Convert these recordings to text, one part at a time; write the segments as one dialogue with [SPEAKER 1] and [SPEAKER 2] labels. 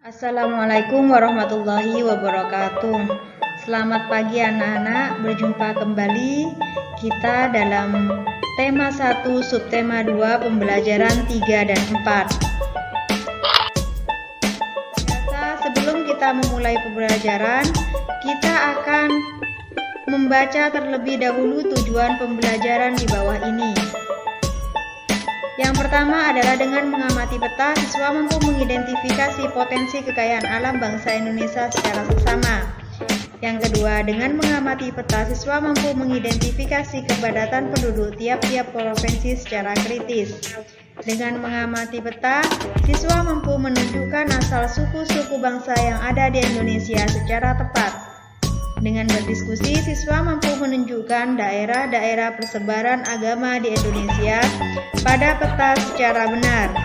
[SPEAKER 1] Assalamualaikum warahmatullahi wabarakatuh. Selamat pagi anak-anak, berjumpa kembali kita dalam tema 1 subtema 2 pembelajaran 3 dan 4. Sebelum kita memulai pembelajaran, kita akan membaca terlebih dahulu tujuan pembelajaran di bawah ini. Yang pertama adalah dengan mengamati peta, siswa mampu mengidentifikasi potensi kekayaan alam bangsa Indonesia secara seksama. Yang kedua, dengan mengamati peta, siswa mampu mengidentifikasi kepadatan penduduk tiap-tiap provinsi secara kritis. Dengan mengamati peta, siswa mampu menunjukkan asal suku-suku bangsa yang ada di Indonesia secara tepat. Dengan berdiskusi, siswa mampu menunjukkan daerah-daerah persebaran agama di Indonesia pada peta secara benar.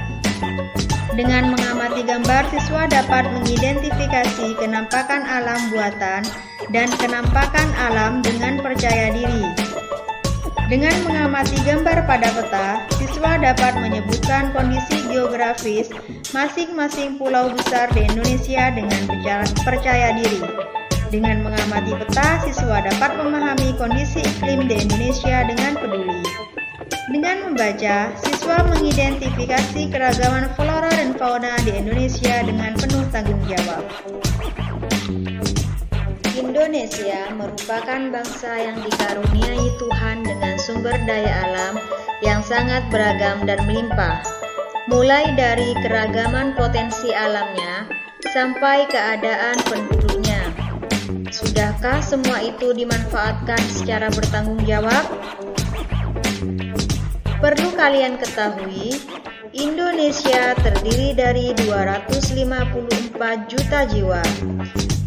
[SPEAKER 1] Dengan mengamati gambar, siswa dapat mengidentifikasi kenampakan alam buatan dan kenampakan alam dengan percaya diri. Dengan mengamati gambar pada peta, siswa dapat menyebutkan kondisi geografis masing-masing pulau besar di Indonesia dengan percaya diri. Dengan mengamati peta, siswa dapat memahami kondisi iklim di Indonesia dengan peduli. Dengan membaca, siswa mengidentifikasi keragaman flora dan fauna di Indonesia dengan penuh tanggung jawab. Indonesia merupakan bangsa yang dikaruniai Tuhan dengan sumber daya alam yang sangat beragam dan melimpah, mulai dari keragaman potensi alamnya sampai keadaan penduduknya. Sudahkah semua itu dimanfaatkan secara bertanggung jawab? Perlu kalian ketahui, Indonesia terdiri dari 254 juta jiwa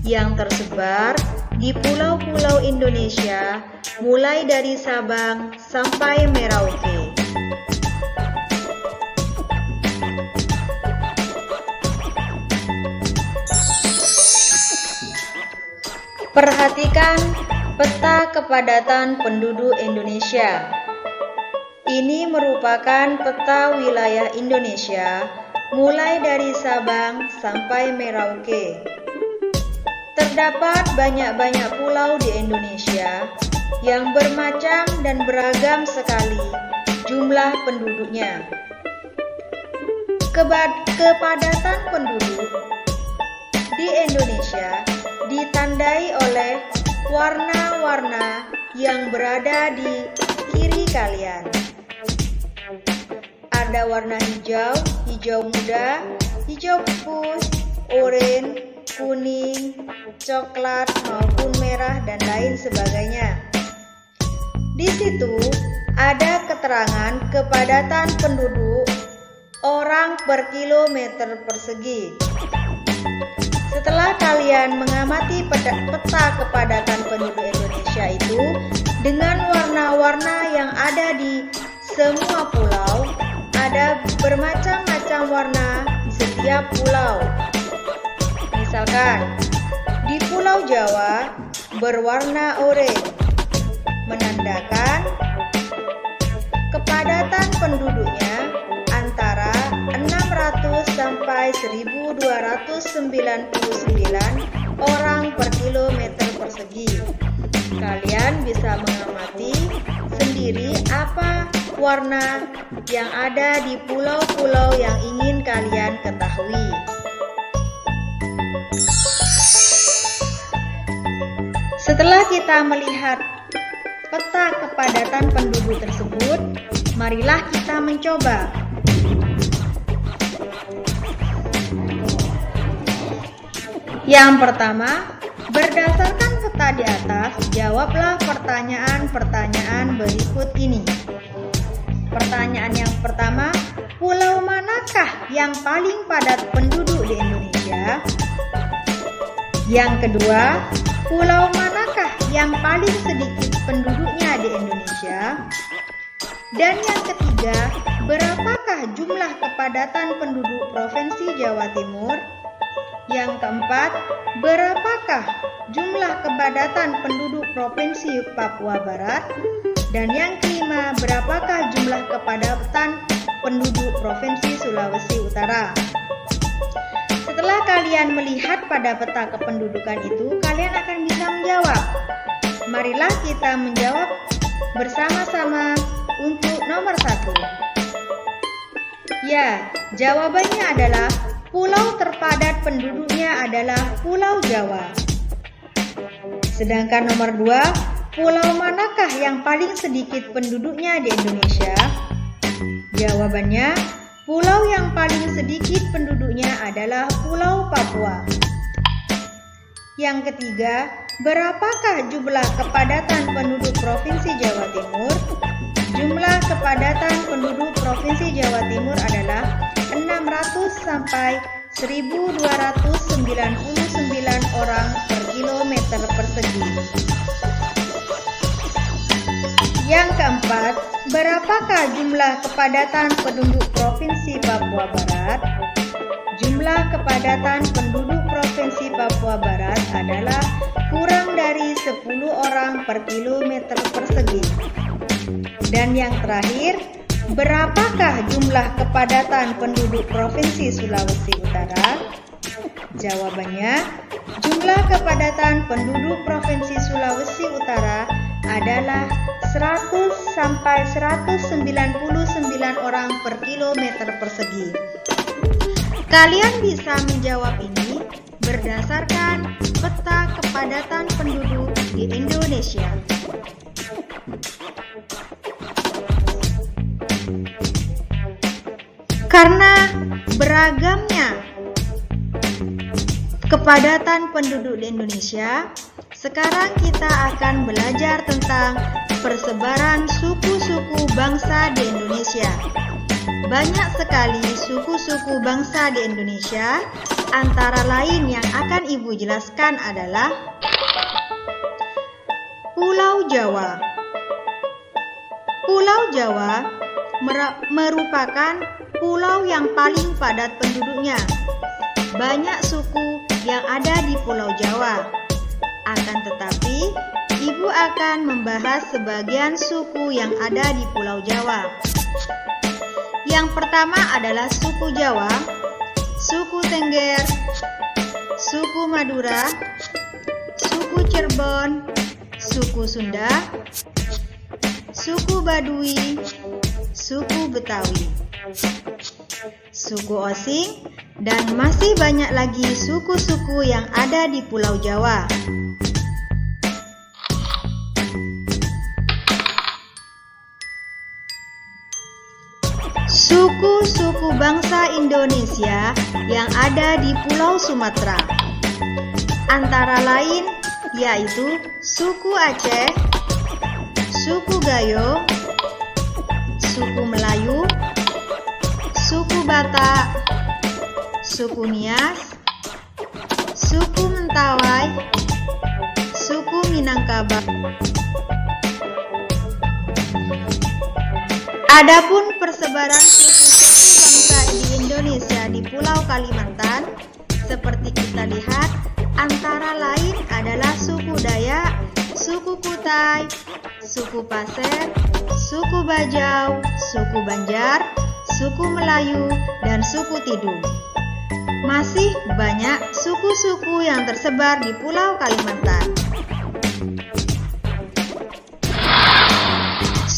[SPEAKER 1] yang tersebar di pulau-pulau Indonesia mulai dari Sabang sampai Merauke. Perhatikan peta kepadatan penduduk Indonesia. Ini merupakan peta wilayah Indonesia mulai dari Sabang sampai Merauke. Terdapat banyak-banyak pulau di Indonesia yang bermacam dan beragam sekali jumlah penduduknya. Kepadatan penduduk di Indonesia ditandai oleh warna-warna yang berada di kiri kalian. Ada warna hijau, hijau muda, hijau pupus, oranye, kuning, coklat maupun merah dan lain sebagainya. Di situ ada keterangan kepadatan penduduk orang per kilometer persegi. Setelah kalian mengamati peta kepadatan penduduk Indonesia itu dengan warna-warna yang ada di semua pulau, ada bermacam-macam warna di setiap pulau. Misalkan, di Pulau Jawa berwarna oranye, menandakan kepadatan penduduknya antara 600 sampai 1299 orang per kilometer persegi. Kalian bisa mengamati sendiri apa warna yang ada di pulau-pulau yang ingin kalian ketahui. Setelah kita melihat peta kepadatan penduduk tersebut, marilah kita mencoba. Yang pertama, berdasarkan peta di atas, jawablah pertanyaan-pertanyaan berikut ini. Pertanyaan yang pertama, pulau manakah yang paling padat penduduk di Indonesia? Yang kedua, pulau manakah yang paling sedikit penduduknya di Indonesia? Dan yang ketiga, berapakah jumlah kepadatan penduduk Provinsi Jawa Timur? Yang keempat, berapakah jumlah kepadatan penduduk Provinsi Papua Barat? Dan yang kelima, berapakah jumlah kepadatan penduduk Provinsi Sulawesi Utara? Setelah kalian melihat pada peta kependudukan itu, kalian akan bisa menjawab. Marilah kita menjawab bersama-sama untuk nomor 1. Ya, jawabannya adalah pulau terpadat penduduknya adalah Pulau Jawa. Sedangkan nomor 2, pulau manakah yang paling sedikit penduduknya di Indonesia? Jawabannya, pulau yang paling sedikit penduduknya adalah Pulau Papua. Yang ketiga, berapakah jumlah kepadatan penduduk Provinsi Jawa Timur? Jumlah kepadatan penduduk Provinsi Jawa Timur adalah 600 sampai 1299 orang per kilometer persegi. Yang keempat, berapakah jumlah kepadatan penduduk Provinsi Papua Barat? Jumlah kepadatan penduduk Provinsi Papua Barat adalah kurang dari 10 orang per kilometer persegi. Dan yang terakhir, berapakah jumlah kepadatan penduduk Provinsi Sulawesi Utara? Jawabannya, jumlah kepadatan penduduk Provinsi Sulawesi Utara adalah 100 sampai 199 orang per kilometer persegi. Kalian bisa menjawab ini berdasarkan peta kepadatan penduduk di Indonesia. Karena beragamnya kepadatan penduduk di Indonesia, sekarang kita akan belajar tentang persebaran suku-suku bangsa di Indonesia. Banyak sekali suku-suku bangsa di Indonesia, antara lain yang akan Ibu jelaskan adalah Pulau Jawa. Pulau Jawa merupakan pulau yang paling padat penduduknya. Banyak suku yang ada di Pulau Jawa. Akan tetapi, Ibu akan membahas sebagian suku yang ada di Pulau Jawa. Yang pertama adalah suku Jawa, suku Tengger, suku Madura, suku Cirebon, suku Sunda, suku Baduy, suku Betawi, suku Osing, dan masih banyak lagi suku-suku yang ada di Pulau Jawa. Suku-suku bangsa Indonesia yang ada di Pulau Sumatera antara lain yaitu suku Aceh, suku Gayo, suku Melayu, suku Batak, suku Nias, suku Mentawai, suku Minangkabau. Adapun persebaran suku-suku bangsa di Indonesia di Pulau Kalimantan, seperti kita lihat, antara lain adalah suku Dayak, suku Kutai, suku Pasir, suku Bajau, suku Banjar, suku Melayu, dan suku Tidung. Masih banyak suku-suku yang tersebar di Pulau Kalimantan.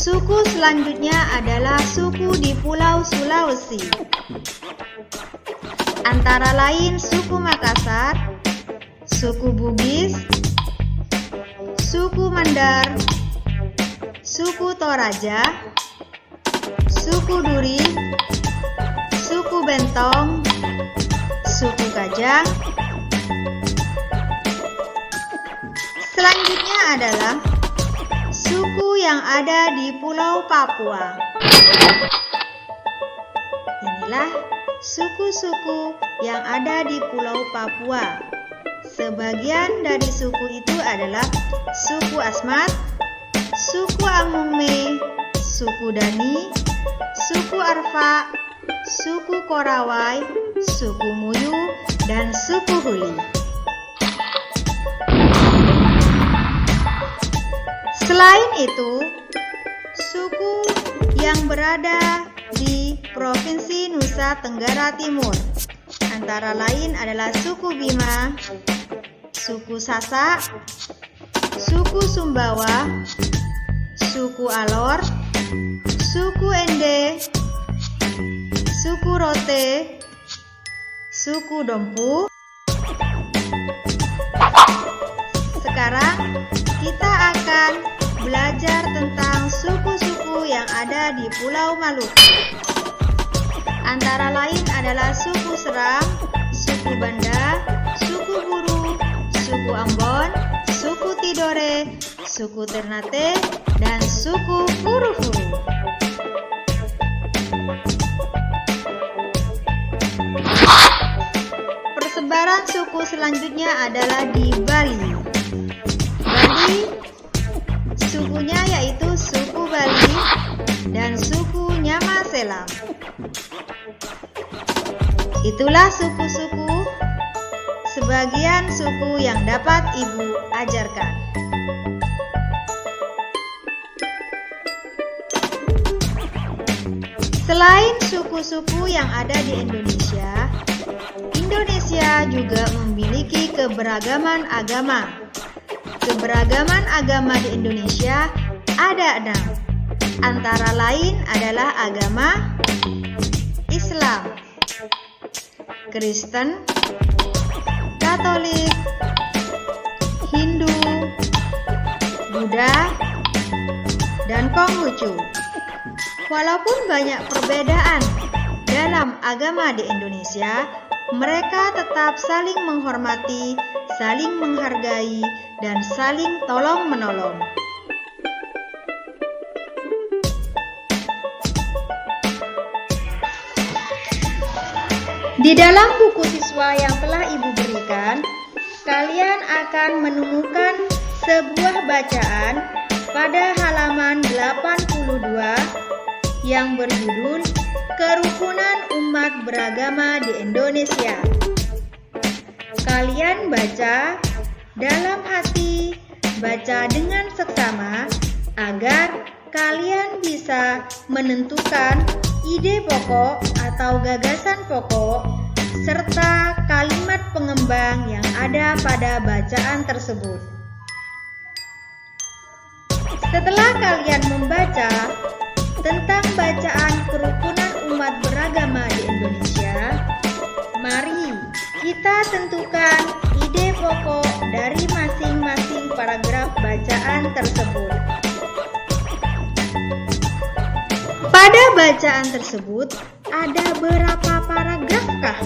[SPEAKER 1] Suku selanjutnya adalah suku di Pulau Sulawesi. Antara lain suku Makassar, suku Bugis, suku Mandar, suku Toraja, suku Duri, suku Bentong, suku Kajang. Selanjutnya adalah suku yang ada di Pulau Papua. Inilah suku-suku yang ada di Pulau Papua. Sebagian dari suku itu adalah suku Asmat, suku Amume, suku Dani, suku Arfa, suku Korawai, suku Muyu, dan suku Huli. Selain itu, suku yang berada di Provinsi Nusa Tenggara Timur antara lain adalah suku Bima, suku Sasak, suku Sumbawa, suku Alor, suku Ende, suku Rote, suku Dompu. Sekarang kita akan belajar tentang suku-suku yang ada di Pulau Maluku. Antara lain adalah suku Seram, suku Banda, suku Buru, suku Ambon, suku Tidore, suku Ternate, dan suku Furu-Furu. Persebaran suku selanjutnya adalah di Bali. Bali, sukunya yaitu suku Bali dan suku Nyamaselam. Itulah suku-suku, sebagian suku yang dapat Ibu ajarkan. Selain suku-suku yang ada di Indonesia, Indonesia juga memiliki keberagaman agama. Keberagaman agama di Indonesia ada 6. Antara lain adalah agama Islam, Kristen, Katolik, Hindu, Buddha, dan Konghucu. Walaupun banyak perbedaan dalam agama di Indonesia, mereka tetap saling menghormati, saling menghargai, dan saling tolong-menolong. Di dalam buku siswa yang telah Ibu berikan, kalian akan menemukan sebuah bacaan pada halaman 82 yang berjudul Kerukunan Umat Beragama di Indonesia. Kalian baca dalam hati, baca dengan seksama agar kalian bisa menentukan ide pokok atau gagasan pokok serta kalimat pengembang yang ada pada bacaan tersebut. Setelah kalian membaca tentang bacaan kerukunan umat beragama di Indonesia, mari kita tentukan ide pokok dari masing-masing paragraf bacaan tersebut. Pada bacaan tersebut ada berapa paragrafkah?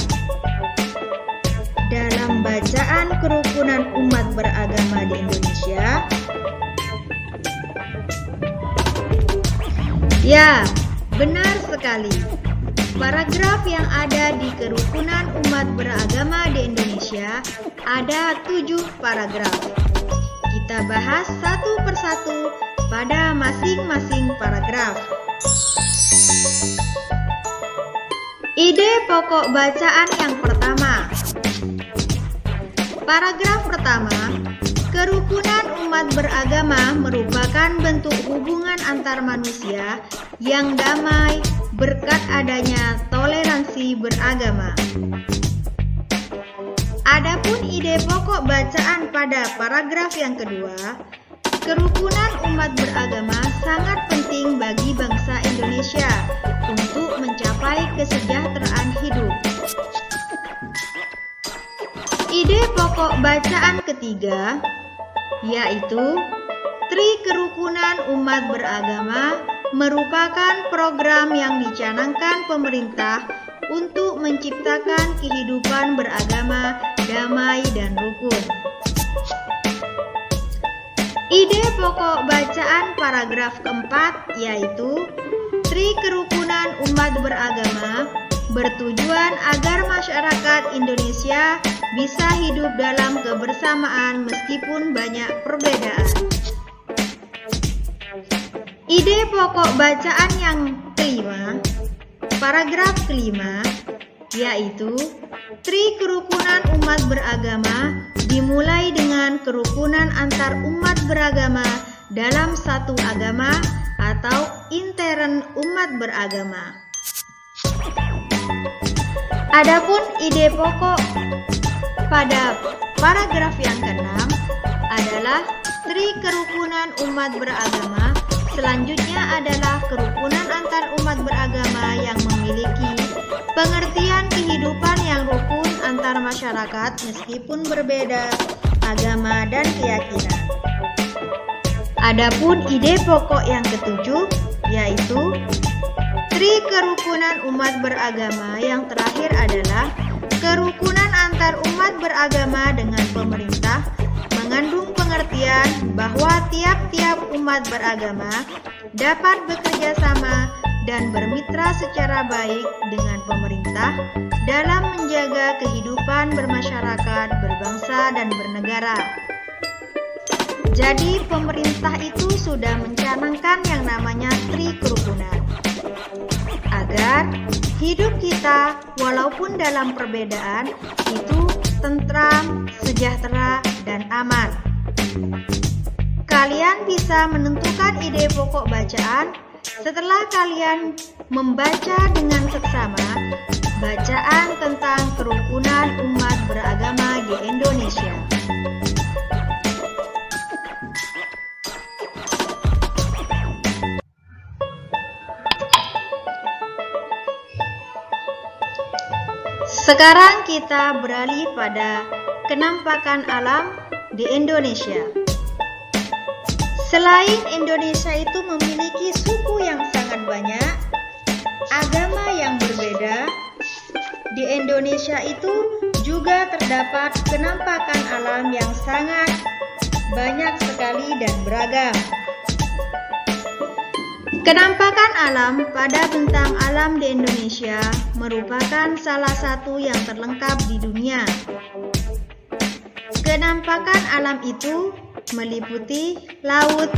[SPEAKER 1] Dalam bacaan kerukunan umat beragama di Indonesia? Ya, benar sekali. Paragraf yang ada di kerukunan umat beragama di Indonesia ada 7 paragraf. Kita bahas satu persatu pada masing-masing paragraf. Ide pokok bacaan yang pertama. Paragraf pertama, kerukunan umat beragama merupakan bentuk hubungan antar manusia yang damai berkat adanya toleransi beragama. Adapun ide pokok bacaan pada paragraf yang kedua, kerukunan umat beragama sangat penting bagi bangsa Indonesia untuk mencapai kesejahteraan hidup. Ide pokok bacaan ketiga yaitu Tri Kerukunan Umat Beragama merupakan program yang dicanangkan pemerintah untuk menciptakan kehidupan beragama damai dan rukun. Ide pokok bacaan paragraf keempat yaitu Tri Kerukunan Umat Beragama bertujuan agar masyarakat Indonesia bisa hidup dalam kebersamaan meskipun banyak perbedaan. Ide pokok bacaan yang kelima, paragraf kelima, yaitu Tri Kerukunan Umat Beragama dimulai dengan kerukunan antar umat beragama dalam satu agama atau intern umat beragama. Adapun ide pokok pada paragraf yang ke-6 adalah kerukunan umat beragama. Selanjutnya adalah kerukunan antar umat beragama yang memiliki pengertian kehidupan yang rukun antar masyarakat meskipun berbeda agama dan keyakinan. Adapun ide pokok yang ke-7 yaitu kerukunan umat beragama yang terakhir adalah kerukunan antar umat beragama dengan pemerintah, mengandung pengertian bahwa tiap-tiap umat beragama dapat bekerja sama dan bermitra secara baik dengan pemerintah dalam menjaga kehidupan bermasyarakat, berbangsa, dan bernegara. Jadi pemerintah itu sudah mencanangkan yang namanya kerukunan agar hidup kita walaupun dalam perbedaan itu tentram, sejahtera, dan aman. Kalian bisa menentukan ide pokok bacaan setelah kalian membaca dengan seksama bacaan tentang kerukunan umat beragama di Indonesia. Sekarang kita beralih pada kenampakan alam di Indonesia. Selain Indonesia itu memiliki suku yang sangat banyak, agama yang berbeda, di Indonesia itu juga terdapat kenampakan alam yang sangat banyak sekali dan beragam. Kenampakan alam pada bentang alam di Indonesia merupakan salah satu yang terlengkap di dunia. Kenampakan alam itu meliputi laut,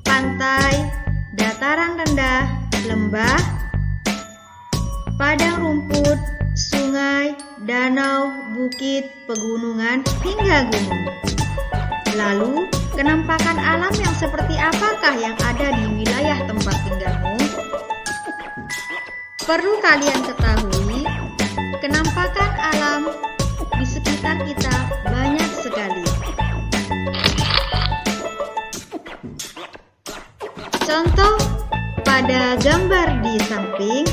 [SPEAKER 1] pantai, dataran rendah, lembah, padang rumput, sungai, danau, bukit, pegunungan, hingga gunung. Lalu, kenampakan alam yang seperti apakah yang ada di wilayah tempat tinggalmu? Perlu kalian ketahui, kenampakan alam di sekitar kita banyak sekali. Contoh pada gambar di samping,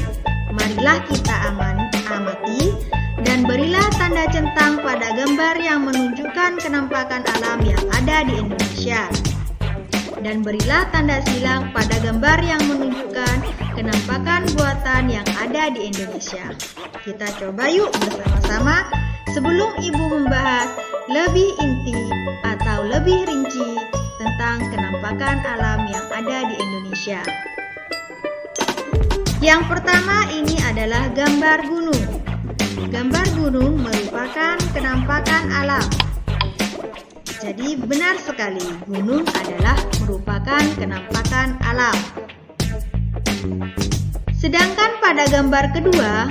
[SPEAKER 1] marilah kita amati dan berilah tanda centang pada gambar yang menunjukkan kenampakan alam yang ada di Indonesia. Dan berilah tanda silang pada gambar yang menunjukkan kenampakan buatan yang ada di Indonesia. Kita coba yuk bersama-sama sebelum Ibu membahas lebih inti atau lebih rinci tentang kenampakan alam yang ada di Indonesia. Yang pertama ini adalah gambar gunung. Gambar gunung merupakan kenampakan alam. Jadi benar sekali, gunung adalah merupakan kenampakan alam. Sedangkan pada gambar kedua,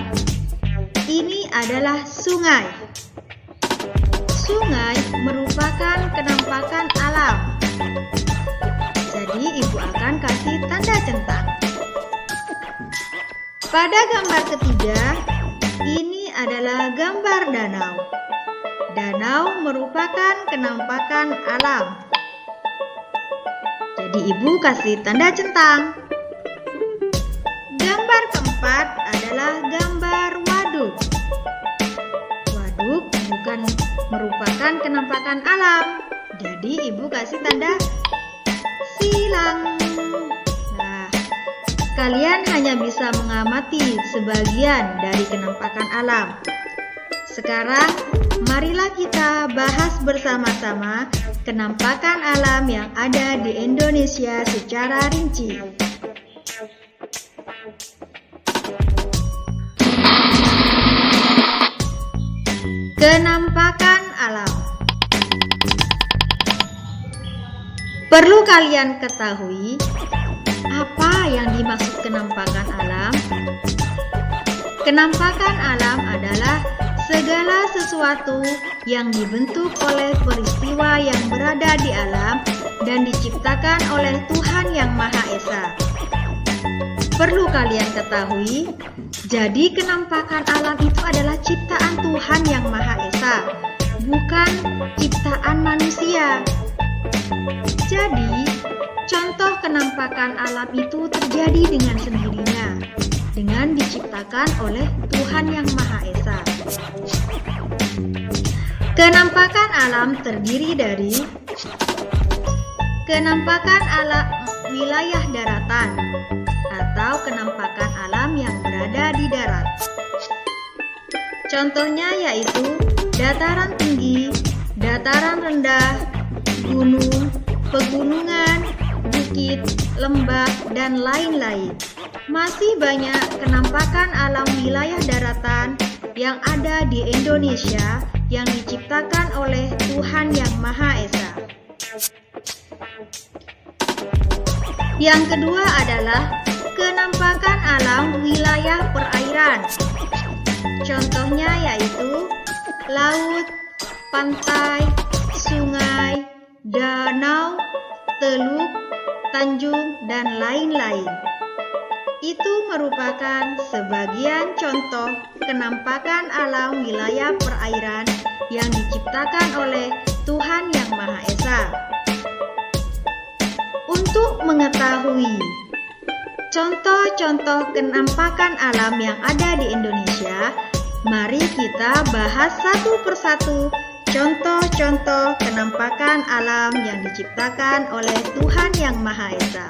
[SPEAKER 1] ini adalah sungai. Sungai merupakan kenampakan alam. Jadi ibu akan kasih tanda centang. Pada gambar ketiga, ini adalah gambar danau. Danau merupakan kenampakan alam. Jadi ibu kasih tanda centang. Gambar keempat adalah gambar waduk. Waduk bukan merupakan kenampakan alam. Jadi ibu kasih tanda silang. Nah, kalian hanya bisa mengamati sebagian dari kenampakan alam. Sekarang, marilah kita bahas bersama-sama kenampakan alam yang ada di Indonesia secara rinci. Kenampakan alam. Perlu kalian ketahui apa yang dimaksud kenampakan alam. Kenampakan alam adalah segala sesuatu yang dibentuk oleh peristiwa yang berada di alam dan diciptakan oleh Tuhan Yang Maha Esa. Perlu kalian ketahui Jadi kenampakan alam itu adalah ciptaan Tuhan Yang Maha Esa, bukan ciptaan manusia. Jadi, contoh kenampakan alam itu terjadi dengan sendirinya, dengan diciptakan oleh Tuhan Yang Maha Esa. Kenampakan alam terdiri dari kenampakan alam wilayah daratan atau kenampakan alam yang berada di darat. Contohnya yaitu dataran tinggi, dataran rendah, gunung, pegunungan, bukit, lembah, dan lain-lain. Masih banyak kenampakan alam wilayah daratan yang ada di Indonesia yang diciptakan oleh Tuhan Yang Maha Esa. Yang kedua adalah kenampakan alam wilayah perairan. Contohnya yaitu laut, pantai, sungai, danau, teluk, tanjung, dan lain-lain. Itu merupakan sebagian contoh kenampakan alam wilayah perairan yang diciptakan oleh Tuhan Yang Maha Esa. Untuk mengetahui contoh-contoh kenampakan alam yang ada di Indonesia, mari kita bahas satu persatu contoh-contoh kenampakan alam yang diciptakan oleh Tuhan Yang Maha Esa.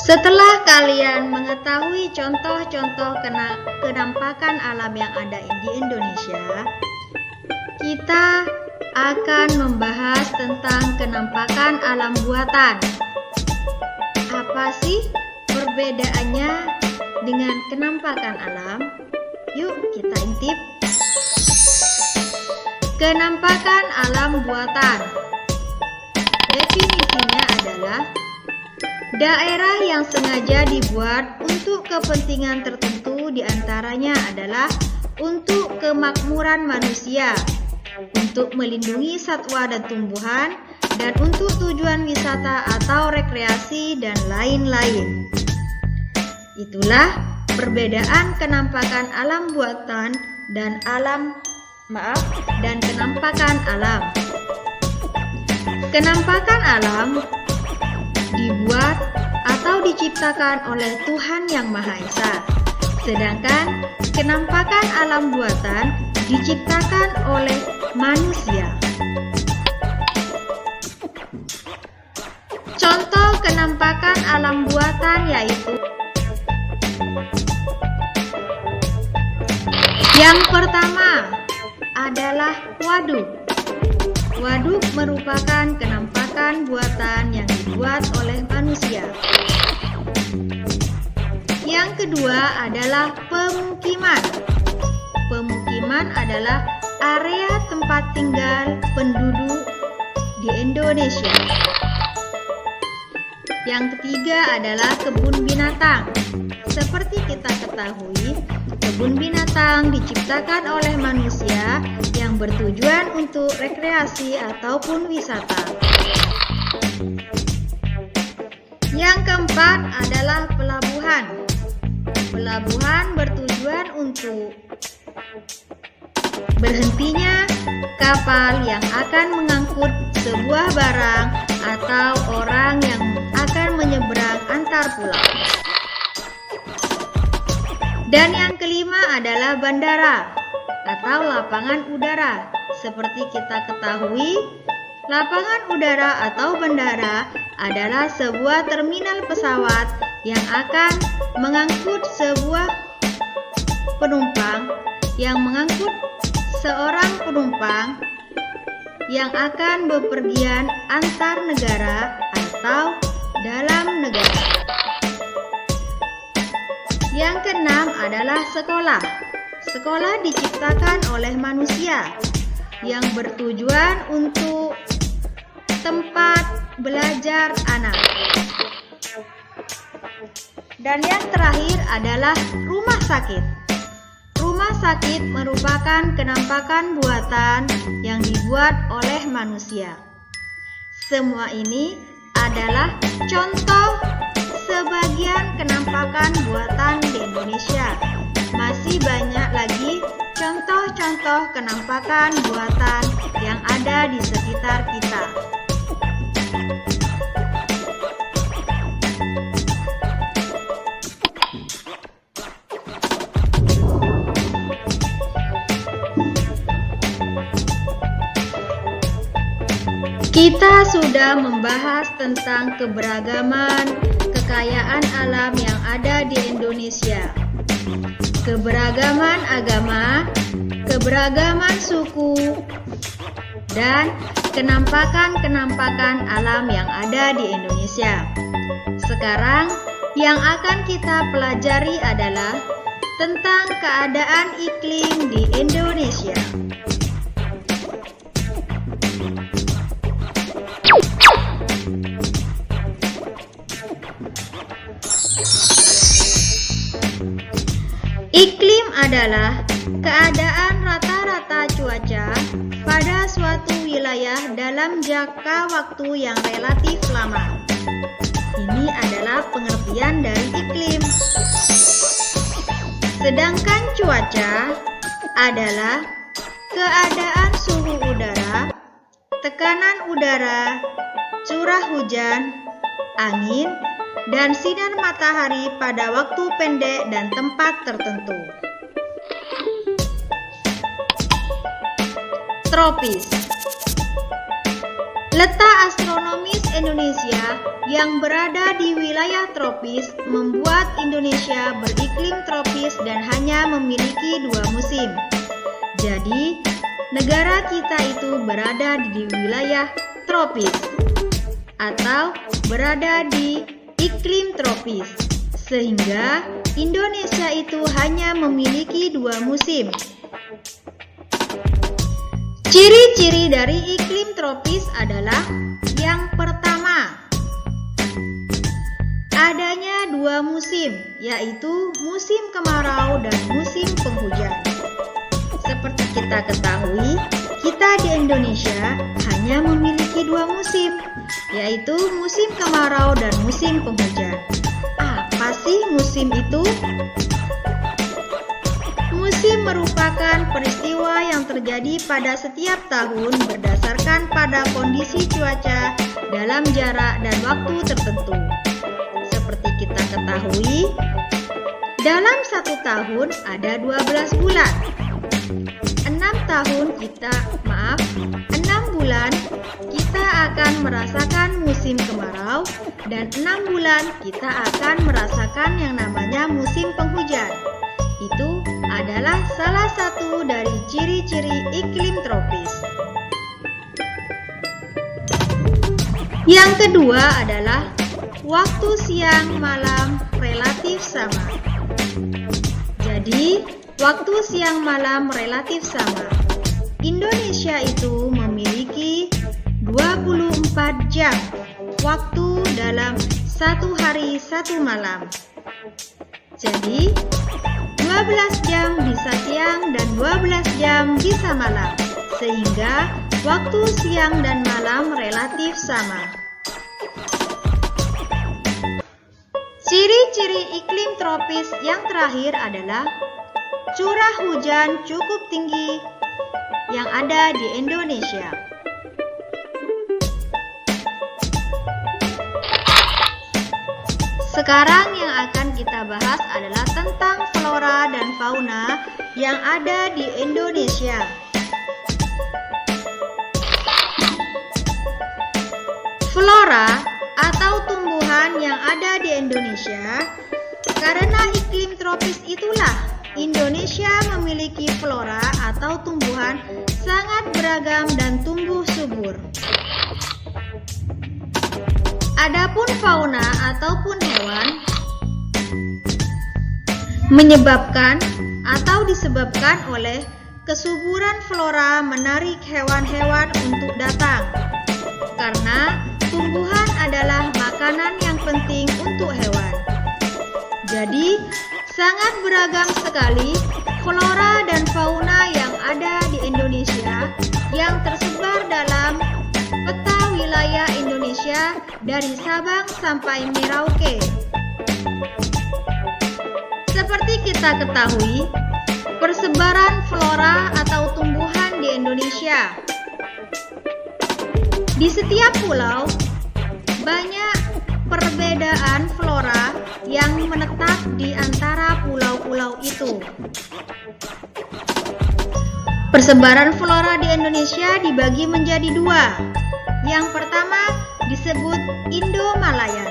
[SPEAKER 1] Setelah kalian mengetahui contoh-contoh kenampakan alam yang ada di Indonesia, kita akan membahas tentang kenampakan alam buatan. Apa sih perbedaannya dengan kenampakan alam? Yuk kita intip. Kenampakan alam buatan. Definisinya adalah daerah yang sengaja dibuat untuk kepentingan tertentu, diantaranya adalah untuk kemakmuran manusia, untuk melindungi satwa dan tumbuhan, dan untuk tujuan wisata atau rekreasi dan lain-lain. Itulah perbedaan kenampakan alam buatan dan kenampakan alam. Kenampakan alam dibuat atau diciptakan oleh Tuhan Yang Maha Esa, sedangkan kenampakan alam buatan diciptakan oleh manusia. Contoh kenampakan alam buatan yaitu yang pertama adalah waduk. Waduk merupakan kenampakan buatan yang dibuat oleh manusia. Yang kedua adalah pemukiman. Pemukiman adalah area tempat tinggal penduduk di Indonesia. Yang ketiga adalah kebun binatang. Seperti kita ketahui, kebun binatang diciptakan oleh manusia yang bertujuan untuk rekreasi ataupun wisata. Yang keempat adalah pelabuhan. Pelabuhan bertujuan untuk berhentinya kapal yang akan mengangkut sebuah barang atau orang yang akan menyeberang antar pulau. Dan yang kelima adalah bandara atau lapangan udara. Seperti kita ketahui, lapangan udara atau bandara adalah sebuah terminal pesawat yang akan mengangkut sebuah penumpang, yang mengangkut seorang penumpang yang akan bepergian antar negara atau dalam negara. Yang keenam adalah sekolah. Sekolah diciptakan oleh manusia yang bertujuan untuk tempat belajar anak. Dan yang terakhir adalah rumah sakit. Rumah sakit merupakan kenampakan buatan yang dibuat oleh manusia. Semua ini adalah contoh sebagian kenampakan buatan di Indonesia. Masih banyak lagi contoh-contoh kenampakan buatan yang ada di sekitar kita. Kita sudah membahas tentang keberagaman kekayaan alam yang ada di Indonesia. Keberagaman agama, keberagaman suku, dan kenampakan-kenampakan alam yang ada di Indonesia. Sekarang yang akan kita pelajari adalah tentang keadaan iklim di Indonesia. Iklim adalah keadaan rata-rata cuaca pada suatu wilayah dalam jangka waktu yang relatif lama. Ini adalah pengertian dari iklim. Sedangkan cuaca adalah keadaan suhu udara, tekanan udara, curah hujan, angin, dan sinar matahari pada waktu pendek dan tempat tertentu. Tropis. Letak astronomis Indonesia yang berada di wilayah tropis membuat Indonesia beriklim tropis dan hanya memiliki 2 musim. Jadi, negara kita itu berada di wilayah tropis atau berada di iklim tropis, sehingga Indonesia itu hanya memiliki 2 musim. Ciri-ciri dari iklim tropis adalah yang pertama, adanya 2 musim, yaitu musim kemarau dan musim penghujan. Seperti kita ketahui, kita di Indonesia hanya memiliki 2 musim, yaitu musim kemarau dan musim penghujan. Apa sih musim itu? Musim merupakan peristiwa yang terjadi pada setiap tahun berdasarkan pada kondisi cuaca dalam jarak dan waktu tertentu. Seperti kita ketahui, dalam 1 tahun ada 12 bulan. 6 bulan kita akan merasakan musim kemarau dan 6 bulan kita akan merasakan yang namanya musim penghujan. Itu adalah salah satu dari ciri-ciri iklim tropis. Yang kedua adalah waktu siang malam relatif sama. Jadi, waktu siang malam relatif sama. Indonesia itu memiliki 24 jam waktu dalam satu hari satu malam. Jadi, 12 jam bisa siang dan 12 jam bisa malam, sehingga waktu siang dan malam relatif sama. Ciri-ciri iklim tropis yang terakhir adalah curah hujan cukup tinggi yang ada di Indonesia. Sekarang yang akan kita bahas adalah tentang flora dan fauna yang ada di Indonesia. Flora atau tumbuhan yang ada di Indonesia, karena iklim tropis itulah Indonesia memiliki flora atau tumbuhan sangat beragam dan tumbuh subur. Adapun fauna ataupun hewan menyebabkan atau disebabkan oleh kesuburan flora menarik hewan-hewan untuk datang, karena tumbuhan adalah makanan yang penting untuk hewan. Jadi, sangat beragam sekali flora dan fauna yang ada di Indonesia yang tersebar dalam peta wilayah Indonesia dari Sabang sampai Merauke. Seperti kita ketahui, persebaran flora atau tumbuhan di Indonesia. Di setiap pulau, banyak perbedaan flora yang menetap di antara pulau-pulau itu. Persebaran flora di Indonesia dibagi menjadi dua. Yang pertama disebut Indo-Malayan.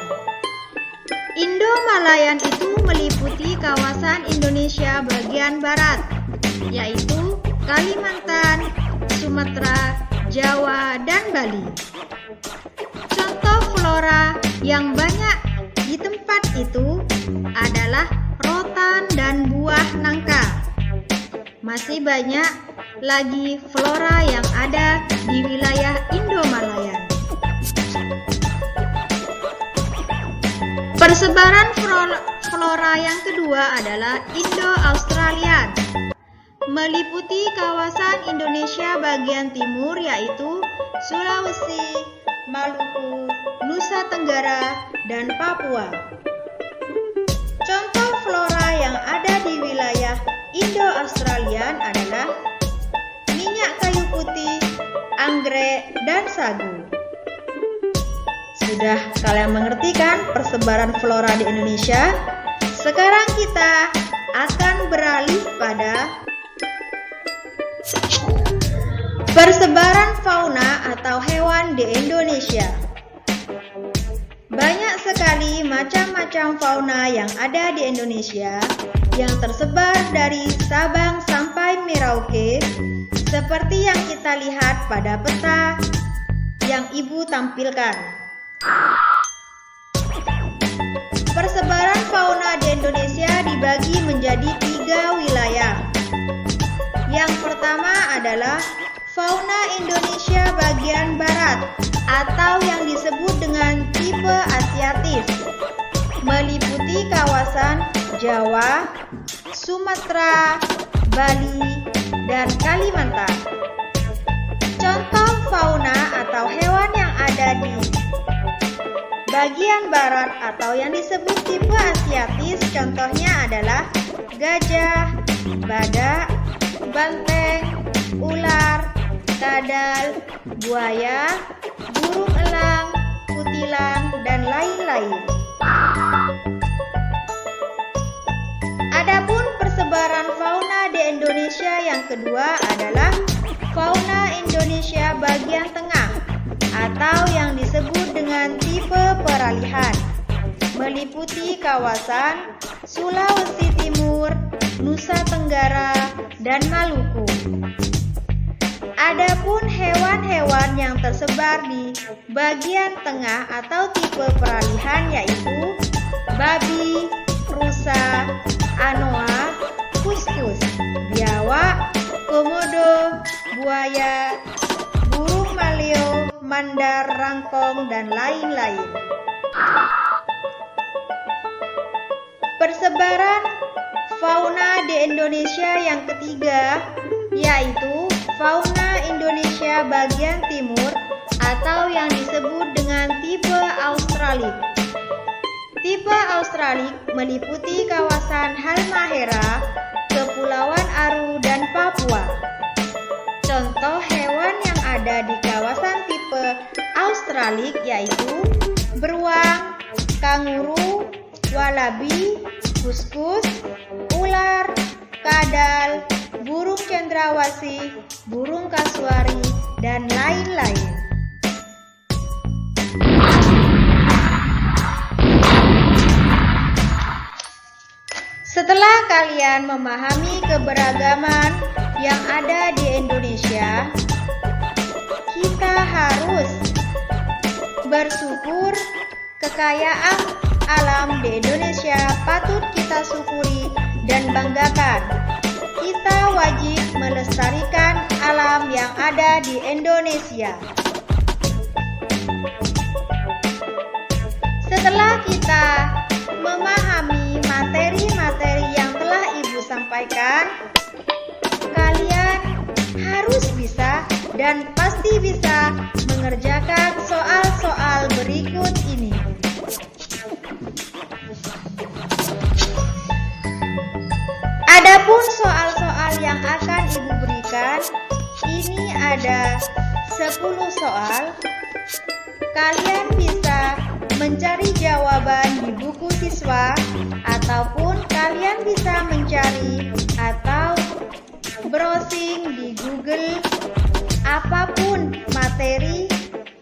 [SPEAKER 1] Indo-Malayan itu meliputi kawasan Indonesia bagian barat, yaitu Kalimantan, Sumatera, Jawa, dan Bali. Contoh flora yang banyak di tempat itu adalah rotan dan buah nangka. Masih banyak lagi flora yang ada di wilayah Indo-Malayan. Persebaran flora yang kedua adalah Indo-Australian, meliputi kawasan Indonesia bagian timur yaitu Sulawesi, Maluku, Nusa Tenggara, dan Papua. Contoh flora yang ada di wilayah Indo-Australian adalah minyak kayu putih, anggrek, dan sagu. Sudah kalian mengerti kan persebaran flora di Indonesia? Sekarang kita akan beralih pada persebaran fauna atau hewan di Indonesia. Banyak sekali macam-macam fauna yang ada di Indonesia yang tersebar dari Sabang sampai Merauke, seperti yang kita lihat pada peta yang Ibu tampilkan. Persebaran fauna di Indonesia dibagi menjadi 3 wilayah. Yang pertama adalah fauna Indonesia bagian barat atau yang disebut dengan tipe Asiatis, meliputi kawasan Jawa, Sumatera, Bali, dan Kalimantan. Contoh fauna atau hewan yang ada di bagian barat atau yang disebut tipe Asiatis contohnya adalah gajah, badak, banteng, ular, kadal, buaya, burung elang, kutilang, dan lain-lain. Adapun persebaran fauna di Indonesia yang kedua adalah fauna Indonesia bagian tengah atau yang disebut dengan tipe peralihan, meliputi kawasan Sulawesi Timur, Nusa Tenggara, dan Maluku. Adapun hewan-hewan yang tersebar di bagian tengah atau tipe peralihan yaitu babi, rusa, rusa, anoa, kuskus, biawak, komodo, buaya, burung maleo, mandar, rangkong, dan lain-lain. Persebaran fauna di Indonesia yang ketiga yaitu fauna Indonesia bagian timur atau yang disebut dengan tipe Australik. Tipe Australik meliputi kawasan Halmahera, Kepulauan Aru, dan Papua. Contoh hewan yang ada di kawasan tipe Australik yaitu beruang, kanguru, walabi, kuskus, ular, kadal, burung cendrawasih, burung kasuari, dan lain-lain. Setelah kalian memahami keberagaman yang ada di Indonesia, kita harus bersyukur. Kekayaan alam di Indonesia patut kita syukuri dan banggakan. Kita wajib melestarikan alam yang ada di Indonesia. Setelah kita memahami materi-materi yang telah Ibu sampaikan, kalian harus bisa dan pasti bisa mengerjakan soal-soal berikut ini. Adapun soal-soal yang akan Ibu berikan, ini ada 10 soal. Kalian bisa mencari jawaban di buku siswa ataupun kalian bisa mencari atau browsing di Google apapun materi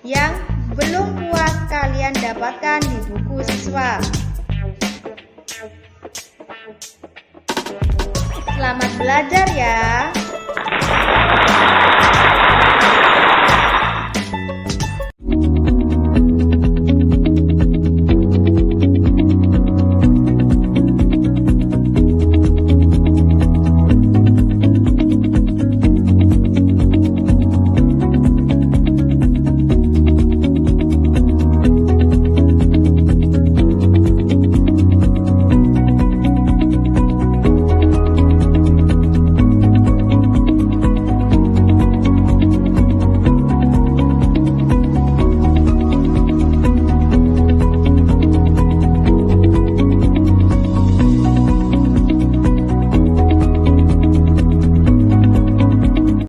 [SPEAKER 1] yang belum puas kalian dapatkan di buku siswa. Selamat belajar ya.